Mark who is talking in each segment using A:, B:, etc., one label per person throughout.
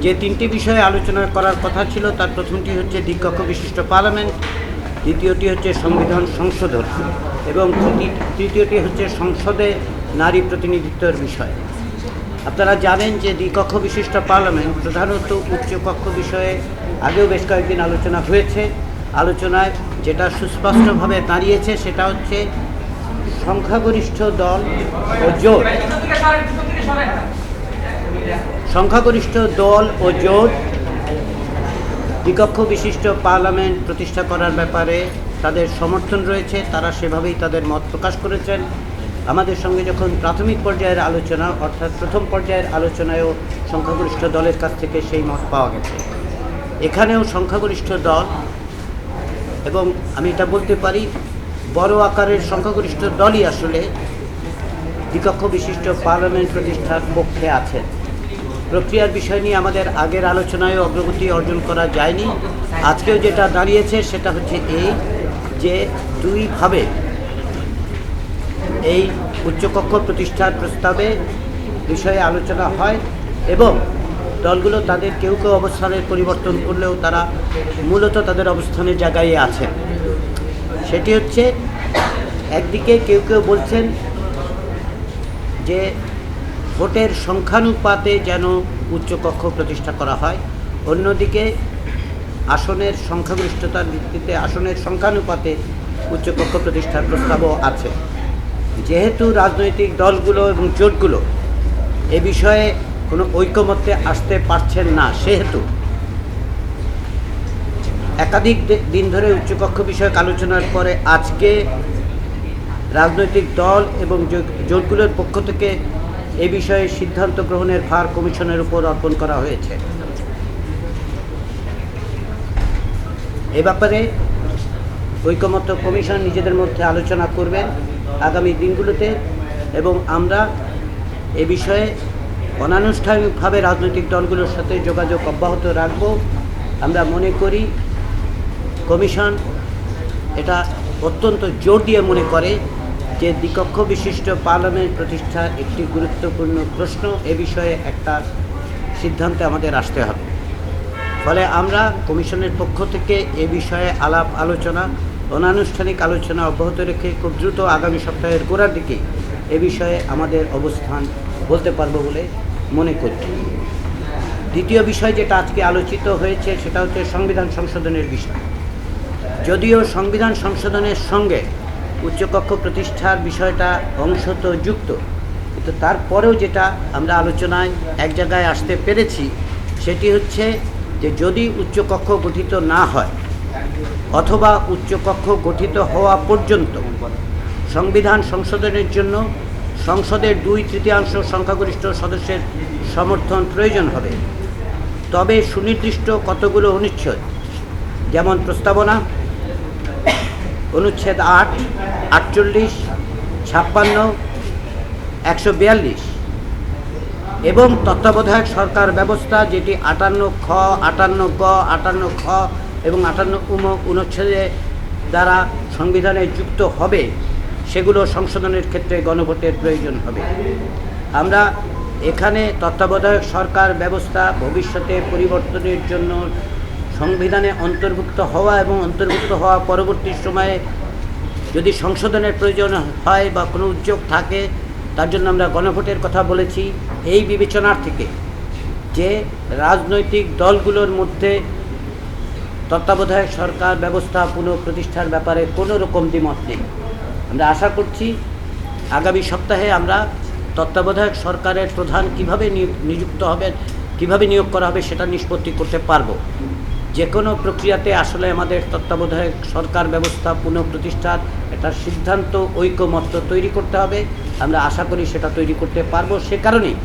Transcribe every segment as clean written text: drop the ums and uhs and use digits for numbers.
A: যে তিনটি বিষয়ে আলোচনা করার কথা ছিল তার প্রথমটি হচ্ছে দ্বিকক্ষ বিশিষ্ট পার্লামেন্ট, দ্বিতীয়টি হচ্ছে সংবিধান সংশোধন এবং তৃতীয়টি হচ্ছে সংসদে নারী প্রতিনিধিত্বের বিষয়। আপনারা জানেন যে দ্বিকক্ষ বিশিষ্ট পার্লামেন্ট প্রধানত উচ্চকক্ষ বিষয়ে আগেও বেশ কয়েকদিন আলোচনা হয়েছে। আলোচনায় যেটা সুস্পষ্টভাবে দাঁড়িয়েছে সেটা হচ্ছে সংখ্যাগরিষ্ঠ দল ও জোট দ্বিকক্ষ বিশিষ্ট পার্লামেন্ট প্রতিষ্ঠা করার ব্যাপারে তাদের সমর্থন রয়েছে। তারা সেভাবেই তাদের মত প্রকাশ করেছেন। আমাদের সঙ্গে যখন প্রাথমিক পর্যায়ের আলোচনা অর্থাৎ প্রথম পর্যায়ের আলোচনায়ও সংখ্যাগরিষ্ঠ দলের কাছ থেকে সেই মত পাওয়া গেছে। এখানেও সংখ্যাগরিষ্ঠ দল, এবং আমি এটা বলতে পারি বড় আকারের সংখ্যাগরিষ্ঠ দলই আসলে দ্বিকক্ষ বিশিষ্ট পার্লামেন্ট প্রতিষ্ঠার পক্ষে আছেন। প্রক্রিয়ার বিষয় নিয়ে আমাদের আগের আলোচনায় অগ্রগতি অর্জন করা যায়নি। আজকেও যেটা দাঁড়িয়েছে সেটা হচ্ছে এই যে দুইভাবে এই উচ্চকক্ষ প্রতিষ্ঠার প্রস্তাবে বিষয়ে আলোচনা হয় এবং দলগুলো তাদের কেউ কেউ অবস্থানের পরিবর্তন করলেও তারা মূলত তাদের অবস্থানের জায়গায় আছেন। সেটি হচ্ছে একদিকে কেউ কেউ বলছেন যে ভোটের সংখ্যানুপাতে যেন উচ্চকক্ষ প্রতিষ্ঠা করা হয়, অন্যদিকে আসনের সংখ্যাগরিষ্ঠতার ভিত্তিতে আসনের সংখ্যানুপাতে উচ্চকক্ষ প্রতিষ্ঠার প্রস্তাবও আছে। যেহেতু রাজনৈতিক দলগুলো এবং জোটগুলো এ বিষয়ে কোনো ঐকমত্যে আসতে পারছেন না, সেহেতু একাধিক দিন ধরে উচ্চকক্ষ বিষয়ক আলোচনার পরে আজকে রাজনৈতিক দল এবং জোটগুলোর পক্ষ থেকে এ বিষয়ে সিদ্ধান্ত গ্রহণের ভার কমিশনের উপর অর্পণ করা হয়েছে। এ ব্যাপারে ঐকমত্য কমিশন নিজেদের মধ্যে আলোচনা করবেন আগামী দিনগুলোতে, এবং আমরা এ বিষয়ে অনানুষ্ঠানিকভাবে রাজনৈতিক দলগুলোর সাথে যোগাযোগ অব্যাহত রাখব। আমরা মনে করি কমিশন এটা অত্যন্ত জোর দিয়ে মনে করে যে দ্বিকক্ষ বিশিষ্ট পার্লামেন্ট প্রতিষ্ঠা একটি গুরুত্বপূর্ণ প্রশ্ন। এ বিষয়ে একটা সিদ্ধান্তে আমাদের আসতে হবে। ফলে আমরা কমিশনের পক্ষ থেকে এ বিষয়ে আলাপ আলোচনা, অনানুষ্ঠানিক আলোচনা অব্যাহত রেখে খুব দ্রুত আগামী সপ্তাহের গোড়ার দিকে এ বিষয়ে আমাদের অবস্থান বলতে পারবো বলে মনে করি। দ্বিতীয় বিষয় যেটা আজকে আলোচিত হয়েছে সেটা হচ্ছে সংবিধান সংশোধনের বিষয়। যদিও সংবিধান সংশোধনের সঙ্গে উচ্চকক্ষ প্রতিষ্ঠার বিষয়টা অংশত যুক্ত, কিন্তু তারপরেও যেটা আমরা আলোচনায় এক জায়গায় আসতে পেরেছি সেটি হচ্ছে যে যদি উচ্চকক্ষ গঠিত না হয় অথবা উচ্চকক্ষ গঠিত হওয়া পর্যন্ত সংবিধান সংশোধনের জন্য সংসদের 2/3 সংখ্যাগরিষ্ঠ সদস্যের সমর্থন প্রয়োজন হবে। তবে সুনির্দিষ্ট কতগুলো অনুচ্ছেদ, যেমন প্রস্তাবনা, অনুচ্ছেদ 8, 48, 56, 142 এবং তত্ত্বাবধায়ক সরকার ব্যবস্থা যেটি 58 খ, 58 গ, 58 খ এবং 58 অনুচ্ছেদে দ্বারা সংবিধানে যুক্ত হবে, সেগুলো সংশোধনের ক্ষেত্রে গণভোটের প্রয়োজন হবে। আমরা এখানে তত্ত্বাবধায়ক সরকার ব্যবস্থা ভবিষ্যতে পরিবর্তনের জন্য সংবিধানে অন্তর্ভুক্ত হওয়া এবং অন্তর্ভুক্ত হওয়া পরবর্তী সময়ে যদি সংশোধনের প্রয়োজন হয় বা কোনো উদ্যোগ থাকে, তার জন্য আমরা গণভোটের কথা বলেছি। এই বিবেচনার থেকে যে রাজনৈতিক দলগুলোর মধ্যে তত্ত্বাবধায়ক সরকার ব্যবস্থা পুনঃপ্রতিষ্ঠার ব্যাপারে কোনো রকম দ্বিমত নেই। আমরা আশা করছি আগামী সপ্তাহে আমরা তত্ত্বাবধায়ক সরকারের প্রধান কিভাবে নিযুক্ত হবেন, কিভাবে নিয়োগ করা হবে সেটা নিষ্পত্তি করতে পারব। যে কোনো প্রক্রিয়াতে আসলে আমাদের তত্ত্বাবধায়ক সরকার ব্যবস্থা পুনঃপ্রতিষ্ঠার একটা সিদ্ধান্ত ঐকমত্য তৈরি করতে হবে। আমরা আশা করি সেটা তৈরি করতে পারব। সে কারণেই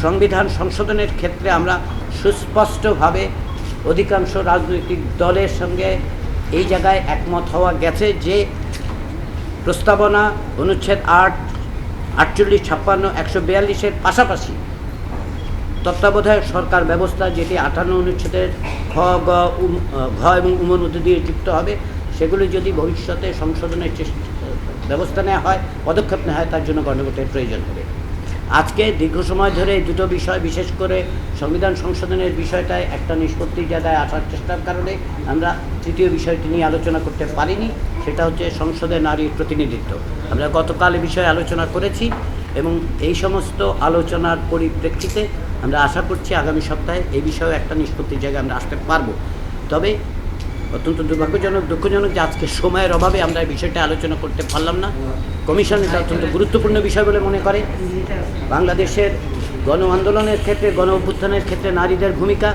A: সংবিধান সংশোধনের ক্ষেত্রে আমরা সুস্পষ্টভাবে অধিকাংশ রাজনৈতিক দলের সঙ্গে এই জায়গায় একমত হওয়া গেছে যে প্রস্তাবনা, অনুচ্ছেদ 8, 48, 56, 142-এর পাশাপাশি তত্ত্বাবধায়ক সরকার ব্যবস্থা যেটি 58 অনুচ্ছেদের ঘ এবং উমর মধ্যে দিয়ে যুক্ত হবে, সেগুলি যদি ভবিষ্যতে সংশোধনের ব্যবস্থা নেওয়া হয়, পদক্ষেপ নেওয়া হয়, তার জন্য গণভোটের প্রয়োজন হবে। আজকে দীর্ঘ সময় ধরে এই দুটো বিষয়, বিশেষ করে সংবিধান সংশোধনের বিষয়টায় একটা নিষ্পত্তির জায়গায় আসার চেষ্টার কারণে আমরা তৃতীয় বিষয়টি নিয়ে আলোচনা করতে পারিনি, সেটা হচ্ছে সংসদে নারীর প্রতিনিধিত্ব। আমরা গতকাল এই বিষয়ে আলোচনা করেছি এবং এই সমস্ত আলোচনার পরিপ্রেক্ষিতে আমরা আশা করছি আগামী সপ্তাহে এই বিষয়ে একটা নিষ্পত্তির জায়গায় আমরা আসতে পারবো। তবে অত্যন্ত দুঃখজনক যে আজকে সময়ের অভাবে আমরা এই বিষয়টা আলোচনা করতে পারলাম না। কমিশন এটা অত্যন্ত গুরুত্বপূর্ণ বিষয় বলে মনে করে। বাংলাদেশের গণ আন্দোলনের ক্ষেত্রে, গণ অভ্যুত্থানের ক্ষেত্রে নারীদের ভূমিকা,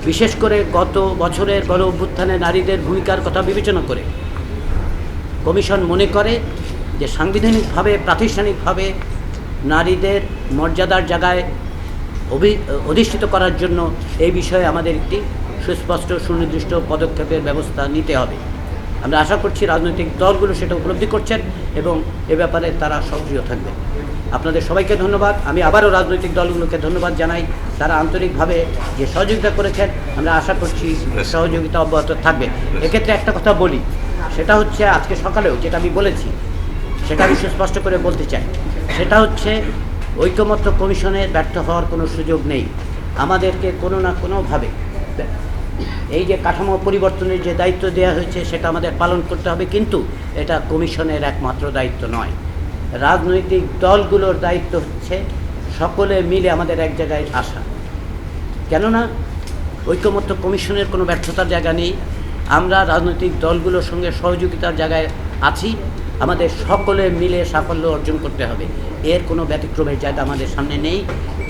A: বিশেষ করে গত বছরের গণ অভ্যুত্থানে নারীদের ভূমিকার কথা বিবেচনা করে কমিশন মনে করে যে সাংবিধানিকভাবে, প্রাতিষ্ঠানিকভাবে নারীদের মর্যাদার জায়গায় অধিষ্ঠিত করার জন্য এই বিষয়ে আমাদের একটি সুস্পষ্ট সুনির্দিষ্ট পদক্ষেপের ব্যবস্থা নিতে হবে। আমরা আশা করছি রাজনৈতিক দলগুলো সেটা উপলব্ধি করছেন এবং এ ব্যাপারে তারা সক্রিয় থাকবে। আপনাদের সবাইকে ধন্যবাদ। আমি আবারও রাজনৈতিক দলগুলোকে ধন্যবাদ জানাই, তারা আন্তরিকভাবে যে সহযোগিতা করেছেন। আমরা আশা করছি সহযোগিতা অব্যাহত থাকবে। এক্ষেত্রে একটা কথা বলি, সেটা হচ্ছে আজকে সকালেও যেটা আমি বলেছি সেটা আমি সুস্পষ্ট করে বলতে চাই, সেটা হচ্ছে ঐকমত্য কমিশনের ব্যর্থ হওয়ার কোনো সুযোগ নেই। আমাদেরকে কোনো না কোনোভাবে এই যে কাঠামো পরিবর্তনের যে দায়িত্ব দেওয়া হয়েছে সেটা আমাদের পালন করতে হবে, কিন্তু এটা কমিশনের একমাত্র দায়িত্ব নয়। রাজনৈতিক দলগুলোর দায়িত্ব হচ্ছে সকলে মিলে আমাদের এক জায়গায় আসা। কেননা ঐকমত্য কমিশনের কোনো ব্যর্থতার জায়গা নেই। আমরা রাজনৈতিক দলগুলোর সঙ্গে সহযোগিতার জায়গায় আছি, আমাদের সকলে মিলে সাফল্য অর্জন করতে হবে। এর কোনো ব্যতিক্রমের জায়গা আমাদের সামনে নেই।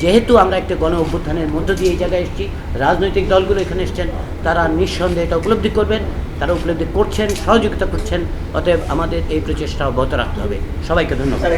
A: যেহেতু আমরা একটা গণ অভ্যুত্থানের মধ্য দিয়ে এই জায়গায় এসেছি, রাজনৈতিক দলগুলো এখানে এসছেন, তারা নিঃসন্দেহে এটা উপলব্ধি করবেন, তারা উপলব্ধি করছেন, সহযোগিতা করছেন। অতএব আমাদের এই প্রচেষ্টা অব্যাহত রাখতে হবে। সবাইকে ধন্যবাদ।